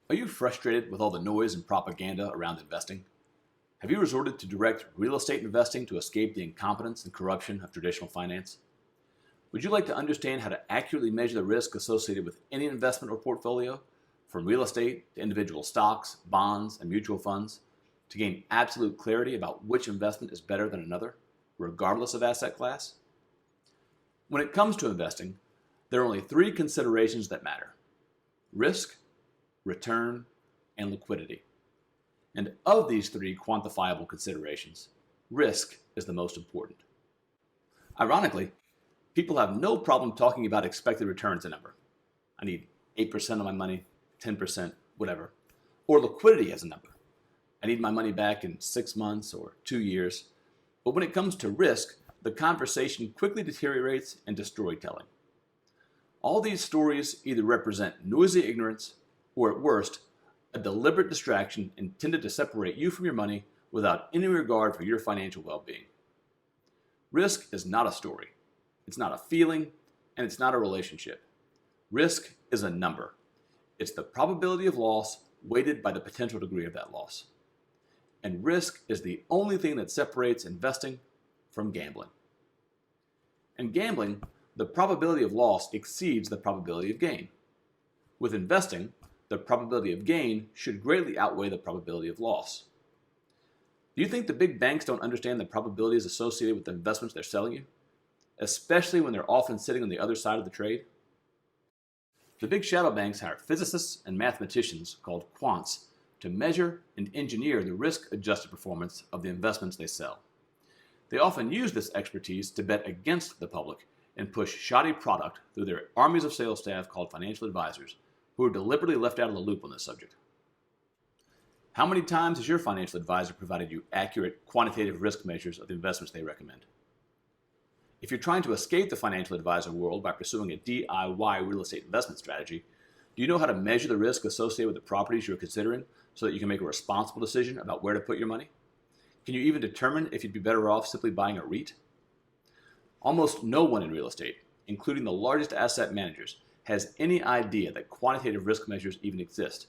Are you frustrated with all the noise and propaganda around investing? Have you resorted to direct real estate investing to escape the incompetence and corruption of traditional finance? Would you like to understand how to accurately measure the risk associated with any investment or portfolio, from real estate to individual stocks, bonds, and mutual funds, to gain absolute clarity about which investment is better than another, regardless of asset class? When it comes to investing, there are only three considerations that matter: risk, return, and liquidity. And of these three quantifiable considerations, risk is the most important. Ironically, people have no problem talking about expected return as a number. I need 8% of my money, 10%, whatever. Or liquidity as a number. I need my money back in 6 months or 2 years. But when it comes to risk, the conversation quickly deteriorates into storytelling. All these stories either represent noisy ignorance or, at worst, a deliberate distraction intended to separate you from your money without any regard for your financial well-being. Risk is not a story. It's not a feeling, and it's not a relationship. Risk is a number. It's the probability of loss weighted by the potential degree of that loss. And risk is the only thing that separates investing from gambling. In gambling, the probability of loss exceeds the probability of gain. With investing, the probability of gain should greatly outweigh the probability of loss. Do you think the big banks don't understand the probabilities associated with the investments they're selling you, especially when they're often sitting on the other side of the trade? The big shadow banks hire physicists and mathematicians called quants to measure and engineer the risk-adjusted performance of the investments they sell. They often use this expertise to bet against the public and push shoddy product through their armies of sales staff called financial advisors, who are deliberately left out of the loop on this subject. How many times has your financial advisor provided you accurate quantitative risk measures of the investments they recommend? If you're trying to escape the financial advisor world by pursuing a DIY real estate investment strategy, do you know how to measure the risk associated with the properties you're considering so that you can make a responsible decision about where to put your money? Can you even determine if you'd be better off simply buying a REIT? Almost no one in real estate, including the largest asset managers, has any idea that quantitative risk measures even exist.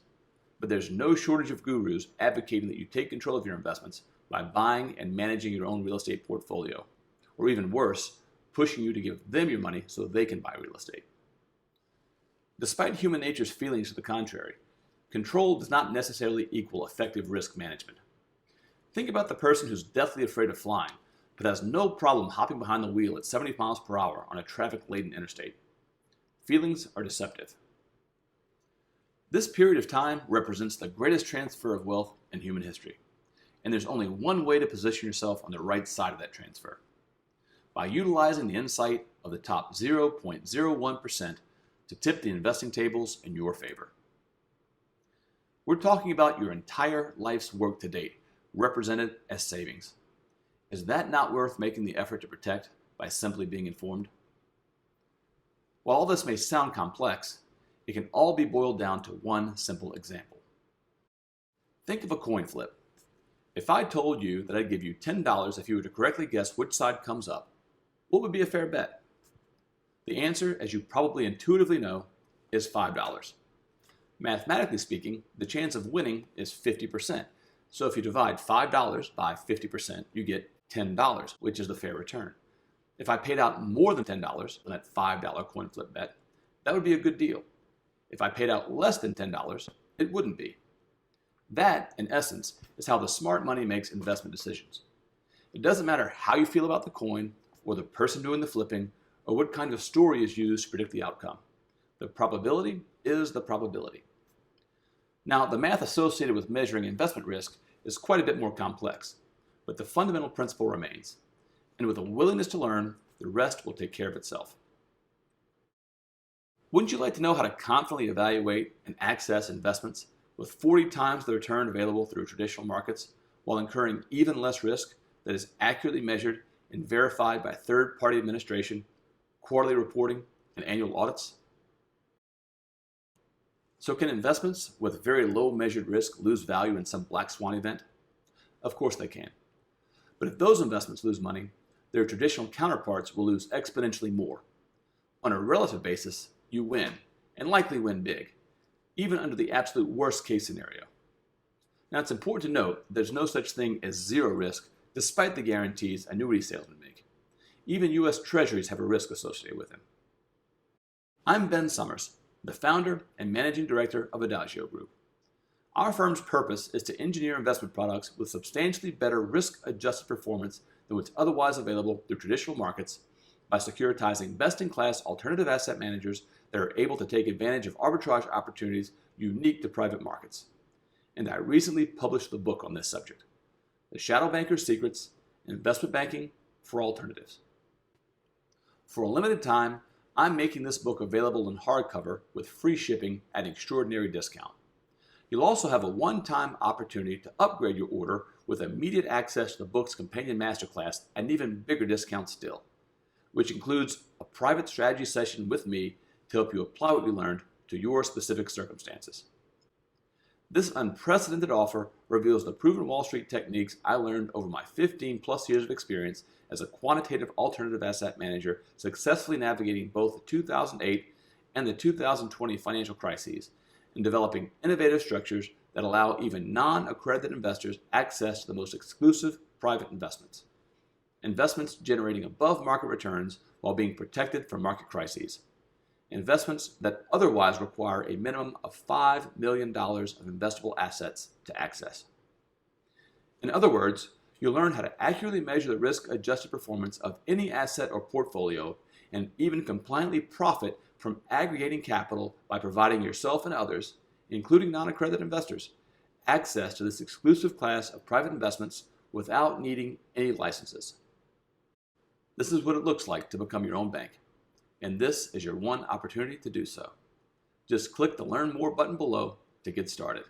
But there's no shortage of gurus advocating that you take control of your investments by buying and managing your own real estate portfolio. Or even worse, pushing you to give them your money so they can buy real estate. Despite human nature's feelings to the contrary, control does not necessarily equal effective risk management. Think about the person who's deathly afraid of flying, but has no problem hopping behind the wheel at 70 miles per hour on a traffic-laden interstate. Feelings are deceptive. This period of time represents the greatest transfer of wealth in human history, and there's only one way to position yourself on the right side of that transfer: by utilizing the insight of the top 0.01% to tip the investing tables in your favor. We're talking about your entire life's work to date, represented as savings. Is that not worth making the effort to protect by simply being informed? While all this may sound complex, it can all be boiled down to one simple example. Think of a coin flip. If I told you that I'd give you $10 if you were to correctly guess which side comes up, what would be a fair bet? The answer, as you probably intuitively know, is $5. Mathematically speaking, the chance of winning is 50%. So if you divide $5 by 50%, you get $10, which is the fair return. If I paid out more than $10 on that $5 coin flip bet, that would be a good deal. If I paid out less than $10, it wouldn't be. That, in essence, is how the smart money makes investment decisions. It doesn't matter how you feel about the coin, or the person doing the flipping, or what kind of story is used to predict the outcome. The probability is the probability. Now, the math associated with measuring investment risk is quite a bit more complex, but the fundamental principle remains. And with a willingness to learn, the rest will take care of itself. Wouldn't you like to know how to confidently evaluate and access investments with 40 times the return available through traditional markets while incurring even less risk that is accurately measured and verified by third-party administration, quarterly reporting, and annual audits? So can investments with very low measured risk lose value in some black swan event? Of course they can. But if those investments lose money, their traditional counterparts will lose exponentially more. On a relative basis, you win, and likely win big. even under the absolute worst case scenario. Now, it's important to note that there's no such thing as zero risk, despite the guarantees annuity salesmen make. Even U.S. Treasuries have a risk associated with them. I'm Ben Summers, the founder and managing director of Adagio Group. Our firm's purpose is to engineer investment products with substantially better risk-adjusted performance than what's otherwise available through traditional markets by securitizing best-in-class alternative asset managers that are able to take advantage of arbitrage opportunities unique to private markets. And I recently published the book on this subject, The Shadow Banker's Secrets: Investment Banking for Alternatives. For a limited time, I'm making this book available in hardcover with free shipping at an extraordinary discount. You'll also have a one-time opportunity to upgrade your order with immediate access to the book's companion masterclass at an even bigger discount still, which includes a private strategy session with me to help you apply what you learned to your specific circumstances. This unprecedented offer reveals the proven Wall Street techniques I learned over my 15-plus years of experience as a quantitative alternative asset manager, successfully navigating both the 2008 and the 2020 financial crises, and developing innovative structures that allow even non-accredited investors access to the most exclusive private investments. Investments generating above-market returns while being protected from market crises. Investments that otherwise require a minimum of $5 million of investable assets to access. In other words, you'll learn how to accurately measure the risk-adjusted performance of any asset or portfolio and even compliantly profit from aggregating capital by providing yourself and others, including non-accredited investors, access to this exclusive class of private investments without needing any licenses. This is what it looks like to become your own bank, and this is your one opportunity to do so. Just click the Learn More button below to get started.